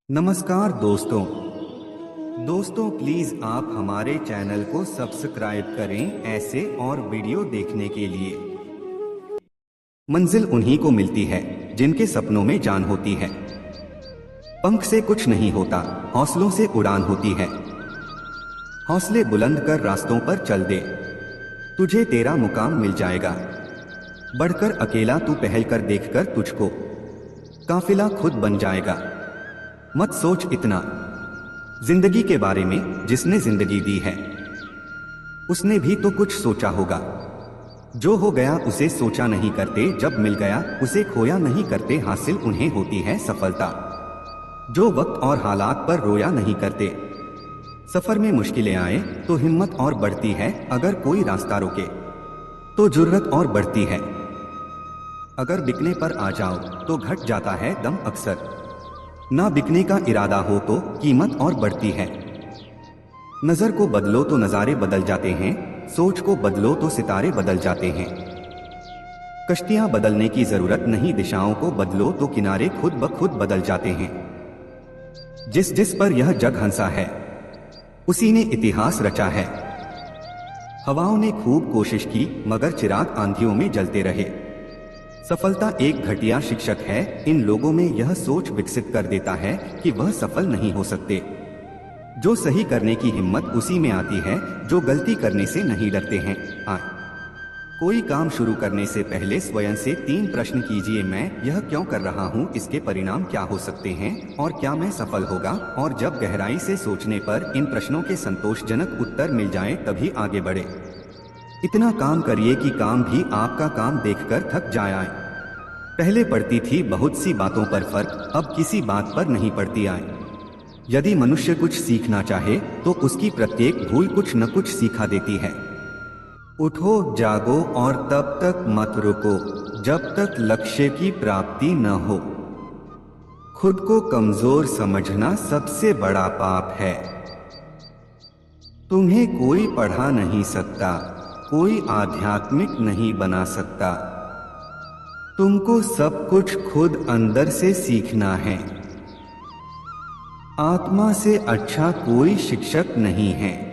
नमस्कार दोस्तों। प्लीज आप हमारे चैनल को सब्सक्राइब करें ऐसे और वीडियो देखने के लिए। मंजिल उन्हीं को मिलती है जिनके सपनों में जान होती है। पंख से कुछ नहीं होता, हौसलों से उड़ान होती है। हौसले बुलंद कर रास्तों पर चल दे, तुझे तेरा मुकाम मिल जाएगा। बढ़कर अकेला तू पहल कर, देखकर तुझको काफिला खुद बन जाएगा। मत सोच इतना जिंदगी के बारे में, जिसने जिंदगी दी है उसने भी तो कुछ सोचा होगा। जो हो गया उसे सोचा नहीं करते, जब मिल गया उसे खोया नहीं करते। हासिल उन्हें होती है सफलता जो वक्त और हालात पर रोया नहीं करते। सफर में मुश्किलें आए तो हिम्मत और बढ़ती है, अगर कोई रास्ता रोके तो जुर्रत और बढ़ती है। अगर बिकने पर आ जाओ तो घट जाता है दम अक्सर। ना बिकने का इरादा हो तो कीमत और बढ़ती है। नजर को बदलो तो नजारे बदल जाते हैं, सोच को बदलो तो सितारे बदल जाते हैं। कश्तियां बदलने की जरूरत नहीं, दिशाओं को बदलो तो किनारे खुद ब खुद बदल जाते हैं। जिस जिस पर यह जग हंसा है उसी ने इतिहास रचा है। हवाओं ने खूब कोशिश की मगर चिराग आंधियों में जलते रहे। सफलता एक घटिया शिक्षक है, इन लोगों में यह सोच विकसित कर देता है कि वह सफल नहीं हो सकते। जो सही करने की हिम्मत उसी में आती है जो गलती करने से नहीं डरते हैं। कोई काम शुरू करने से पहले स्वयं से 3 प्रश्न कीजिए। मैं यह क्यों कर रहा हूँ, इसके परिणाम क्या हो सकते हैं और क्या मैं सफल होगा। और जब गहराई से सोचने पर इन प्रश्नों के संतोषजनक उत्तर मिल जाए तभी आगे बढ़े। इतना काम करिए कि काम भी आपका काम देखकर थक जाए। पहले पड़ती थी बहुत सी बातों पर फर्क, अब किसी बात पर नहीं पड़ती आए। यदि मनुष्य कुछ सीखना चाहे तो उसकी प्रत्येक भूल कुछ न कुछ सिखा देती है। उठो जागो और तब तक मत रुको जब तक लक्ष्य की प्राप्ति न हो। खुद को कमजोर समझना सबसे बड़ा पाप है। तुम्हें कोई पढ़ा नहीं सकता, कोई आध्यात्मिक नहीं बना सकता। तुमको सब कुछ खुद अंदर से सीखना है। आत्मा से अच्छा कोई शिक्षक नहीं है।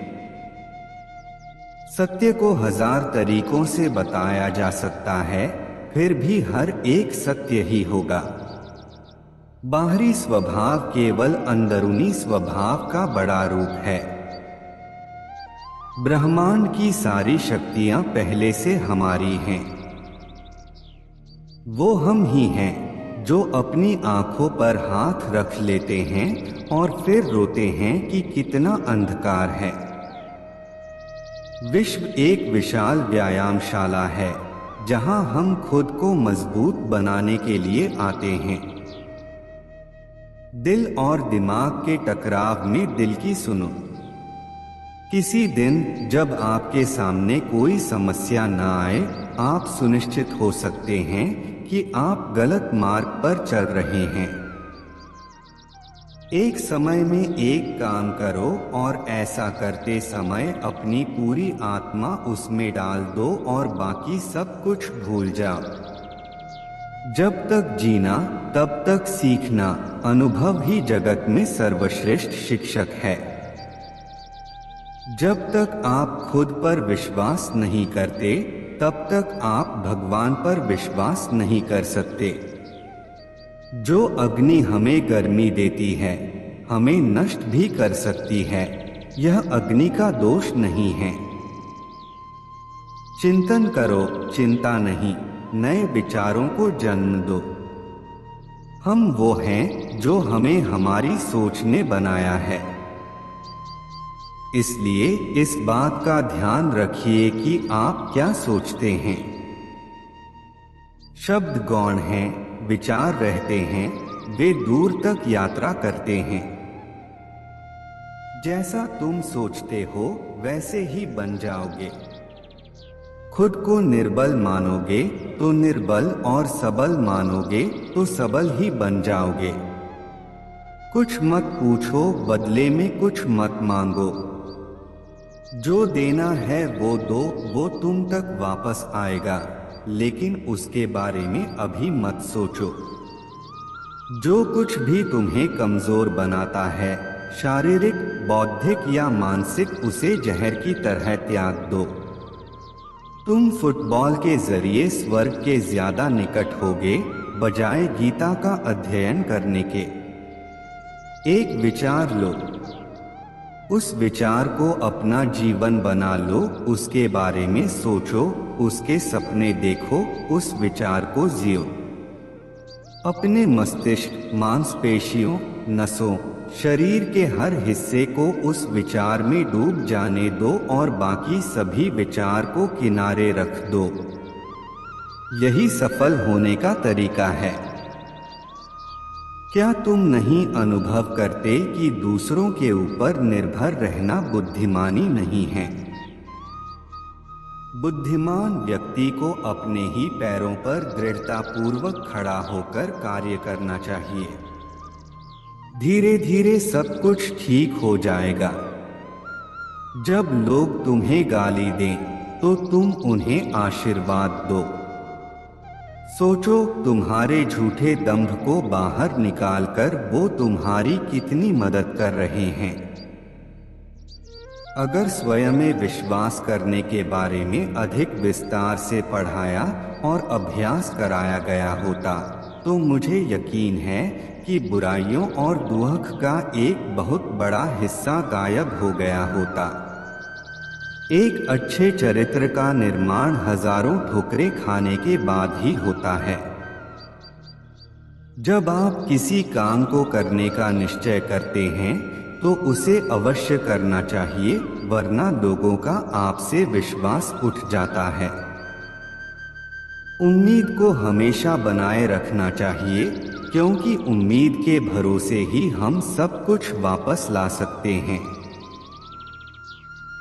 सत्य को 1000 तरीकों से बताया जा सकता है, फिर भी हर एक सत्य ही होगा। बाहरी स्वभाव केवल अंदरूनी स्वभाव का बड़ा रूप है। ब्रह्मांड की सारी शक्तियां पहले से हमारी हैं। वो हम ही हैं जो अपनी आंखों पर हाथ रख लेते हैं और फिर रोते हैं कि कितना अंधकार है। विश्व एक विशाल व्यायामशाला है जहां हम खुद को मजबूत बनाने के लिए आते हैं। दिल और दिमाग के टकराव में दिल की सुनो। किसी दिन जब आपके सामने कोई समस्या न आए, आप सुनिश्चित हो सकते हैं कि आप गलत मार्ग पर चल रहे हैं। एक समय में एक काम करो और ऐसा करते समय अपनी पूरी आत्मा उसमें डाल दो और बाकी सब कुछ भूल जाओ। जब तक जीना तब तक सीखना, अनुभव ही जगत में सर्वश्रेष्ठ शिक्षक है। जब तक आप खुद पर विश्वास नहीं करते तब तक आप भगवान पर विश्वास नहीं कर सकते। जो अग्नि हमें गर्मी देती है हमें नष्ट भी कर सकती है, यह अग्नि का दोष नहीं है। चिंतन करो, चिंता नहीं, नए विचारों को जन्म दो। हम वो हैं जो हमें हमारी सोच ने बनाया है। इसलिए इस बात का ध्यान रखिए कि आप क्या सोचते हैं। शब्द गौण हैं, विचार रहते हैं, वे दूर तक यात्रा करते हैं। जैसा तुम सोचते हो वैसे ही बन जाओगे। खुद को निर्बल मानोगे तो निर्बल, और सबल मानोगे तो सबल ही बन जाओगे। कुछ मत पूछो, बदले में कुछ मत मांगो। जो देना है वो दो, वो तुम तक वापस आएगा, लेकिन उसके बारे में अभी मत सोचो। जो कुछ भी तुम्हें कमजोर बनाता है, शारीरिक, बौद्धिक या मानसिक, उसे जहर की तरह त्याग दो। तुम फुटबॉल के जरिए स्वर्ग के ज्यादा निकट होगे, बजाय गीता का अध्ययन करने के। एक विचार लो, उस विचार को अपना जीवन बना लो, उसके बारे में सोचो, उसके सपने देखो, उस विचार को जियो। अपने मस्तिष्क, मांसपेशियों, नसों, शरीर के हर हिस्से को उस विचार में डूब जाने दो और बाकी सभी विचार को किनारे रख दो। यही सफल होने का तरीका है। क्या तुम नहीं अनुभव करते कि दूसरों के ऊपर निर्भर रहना बुद्धिमानी नहीं है? बुद्धिमान व्यक्ति को अपने ही पैरों पर दृढ़तापूर्वक खड़ा होकर कार्य करना चाहिए। धीरे धीरे सब कुछ ठीक हो जाएगा। जब लोग तुम्हें गाली दें तो तुम उन्हें आशीर्वाद दो। सोचो, तुम्हारे झूठे दंभ को बाहर निकालकर वो तुम्हारी कितनी मदद कर रहे हैं। अगर स्वयं में विश्वास करने के बारे में अधिक विस्तार से पढ़ाया और अभ्यास कराया गया होता तो मुझे यकीन है कि बुराइयों और दुख का एक बहुत बड़ा हिस्सा गायब हो गया होता। एक अच्छे चरित्र का निर्माण हजारों ठोकरें खाने के बाद ही होता है। जब आप किसी काम को करने का निश्चय करते हैं तो उसे अवश्य करना चाहिए, वरना लोगों का आपसे विश्वास उठ जाता है। उम्मीद को हमेशा बनाए रखना चाहिए, क्योंकि उम्मीद के भरोसे ही हम सब कुछ वापस ला सकते हैं।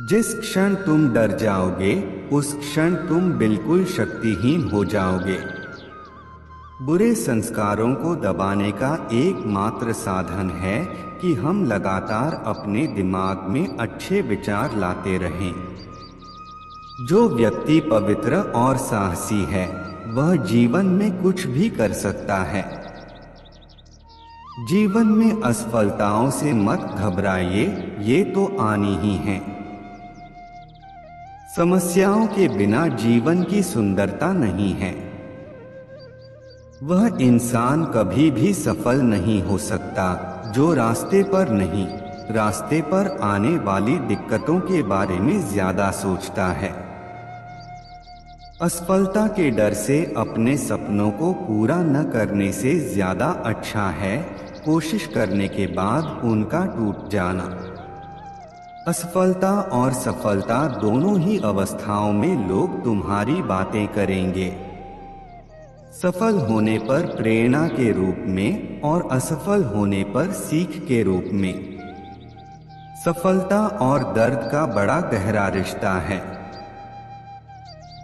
जिस क्षण तुम डर जाओगे, उस क्षण तुम बिल्कुल शक्तिहीन हो जाओगे। बुरे संस्कारों को दबाने का एकमात्र साधन है कि हम लगातार अपने दिमाग में अच्छे विचार लाते रहें। जो व्यक्ति पवित्र और साहसी है, वह जीवन में कुछ भी कर सकता है। जीवन में असफलताओं से मत घबराइए, ये तो आनी ही हैं। समस्याओं के बिना जीवन की सुंदरता नहीं है। वह इंसान कभी भी सफल नहीं हो सकता जो रास्ते पर आने वाली दिक्कतों के बारे में ज्यादा सोचता है। असफलता के डर से अपने सपनों को पूरा न करने से ज्यादा अच्छा है कोशिश करने के बाद उनका टूट जाना। असफलता और सफलता दोनों ही अवस्थाओं में लोग तुम्हारी बातें करेंगे। सफल होने पर प्रेरणा के रूप में और असफल होने पर सीख के रूप में। सफलता और दर्द का बड़ा गहरा रिश्ता है।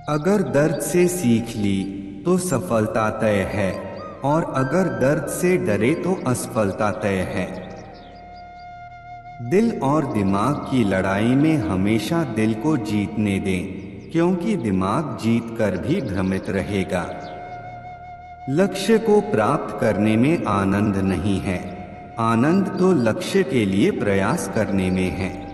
अगर दर्द से सीख ली तो सफलता तय है, और अगर दर्द से डरे तो असफलता तय है। दिल और दिमाग की लड़ाई में हमेशा दिल को जीतने दें, क्योंकि दिमाग जीतकर भी भ्रमित रहेगा। लक्ष्य को प्राप्त करने में आनंद नहीं है, आनंद तो लक्ष्य के लिए प्रयास करने में है।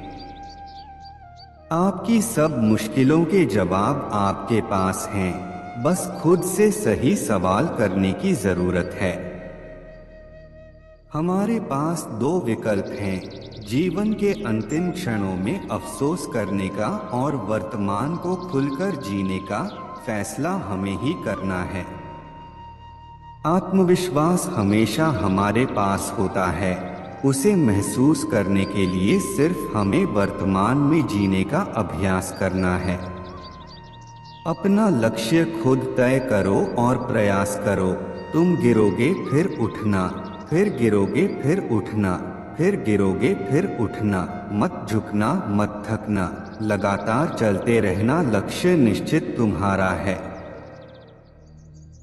आपकी सब मुश्किलों के जवाब आपके पास हैं, बस खुद से सही सवाल करने की जरूरत है। हमारे पास दो विकल्प हैं, जीवन के अंतिम क्षणों में अफसोस करने का और वर्तमान को खुलकर जीने का। फैसला हमें ही करना है। आत्मविश्वास हमेशा हमारे पास होता है, उसे महसूस करने के लिए सिर्फ हमें वर्तमान में जीने का अभ्यास करना है। अपना लक्ष्य खुद तय करो और प्रयास करो। तुम गिरोगे फिर उठना, फिर गिरोगे फिर उठना, फिर गिरोगे फिर उठना। मत झुकना, मत थकना, लगातार चलते रहना। लक्ष्य निश्चित तुम्हारा है।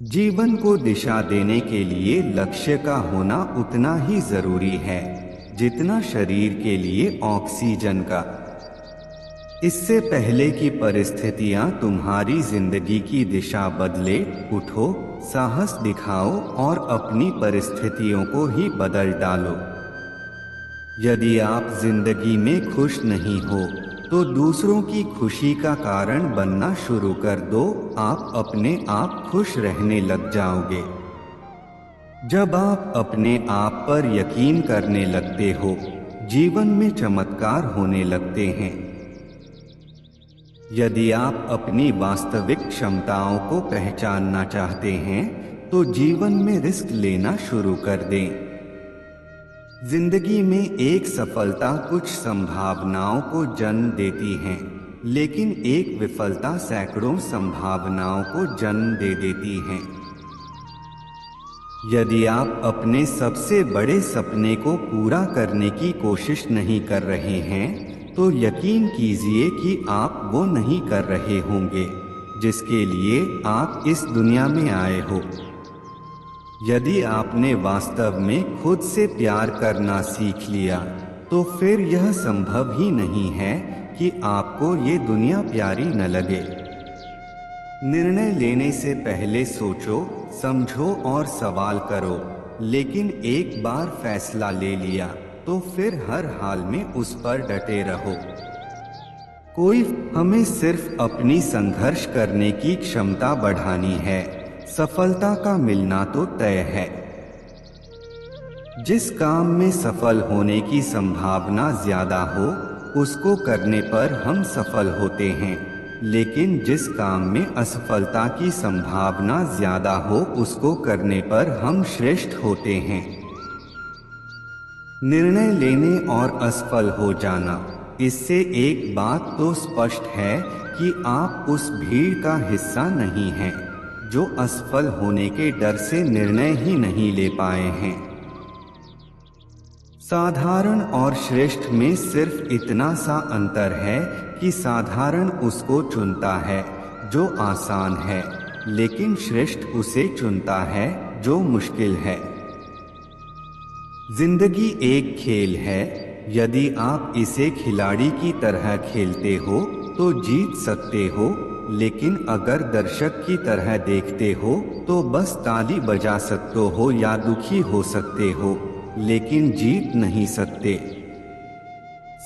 जीवन को दिशा देने के लिए लक्ष्य का होना उतना ही जरूरी है जितना शरीर के लिए ऑक्सीजन का। इससे पहले कि परिस्थितियां तुम्हारी जिंदगी की दिशा बदले, उठो, साहस दिखाओ और अपनी परिस्थितियों को ही बदल डालो। यदि आप जिंदगी में खुश नहीं हो तो दूसरों की खुशी का कारण बनना शुरू कर दो, आप अपने आप खुश रहने लग जाओगे। जब आप अपने आप पर यकीन करने लगते हो, जीवन में चमत्कार होने लगते हैं। यदि आप अपनी वास्तविक क्षमताओं को पहचानना चाहते हैं तो जीवन में रिस्क लेना शुरू कर दें। जिंदगी में एक सफलता कुछ संभावनाओं को जन्म देती है, लेकिन एक विफलता सैकड़ों संभावनाओं को जन्म दे देती है। यदि आप अपने सबसे बड़े सपने को पूरा करने की कोशिश नहीं कर रहे हैं तो यकीन कीजिए कि आप वो नहीं कर रहे होंगे जिसके लिए आप इस दुनिया में आए हो। यदि आपने वास्तव में खुद से प्यार करना सीख लिया तो फिर यह संभव ही नहीं है कि आपको ये दुनिया प्यारी न लगे। निर्णय लेने से पहले सोचो, समझो और सवाल करो, लेकिन एक बार फैसला ले लिया तो फिर हर हाल में उस पर डटे रहो। हमें सिर्फ अपनी संघर्ष करने की क्षमता बढ़ानी है, सफलता का मिलना तो तय है। जिस काम में सफल होने की संभावना ज्यादा हो उसको करने पर हम सफल होते हैं, लेकिन जिस काम में असफलता की संभावना ज्यादा हो उसको करने पर हम श्रेष्ठ होते हैं। निर्णय लेने और असफल हो जाना, इससे एक बात तो स्पष्ट है कि आप उस भीड़ का हिस्सा नहीं हैं जो असफल होने के डर से निर्णय ही नहीं ले पाए हैं। साधारण और श्रेष्ठ में सिर्फ इतना सा अंतर है कि साधारण उसको चुनता है जो आसान है, लेकिन श्रेष्ठ उसे चुनता है जो मुश्किल है। जिंदगी एक खेल है, यदि आप इसे खिलाड़ी की तरह खेलते हो तो जीत सकते हो, लेकिन अगर दर्शक की तरह देखते हो तो बस ताली बजा सकते हो या दुखी हो सकते हो, लेकिन जीत नहीं सकते।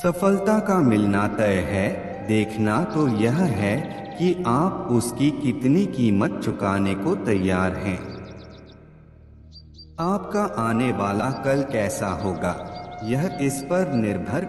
सफलता का मिलना तय है, देखना तो यह है कि आप उसकी कितनी कीमत चुकाने को तैयार हैं। आपका आने वाला कल कैसा होगा, यह इस पर निर्भर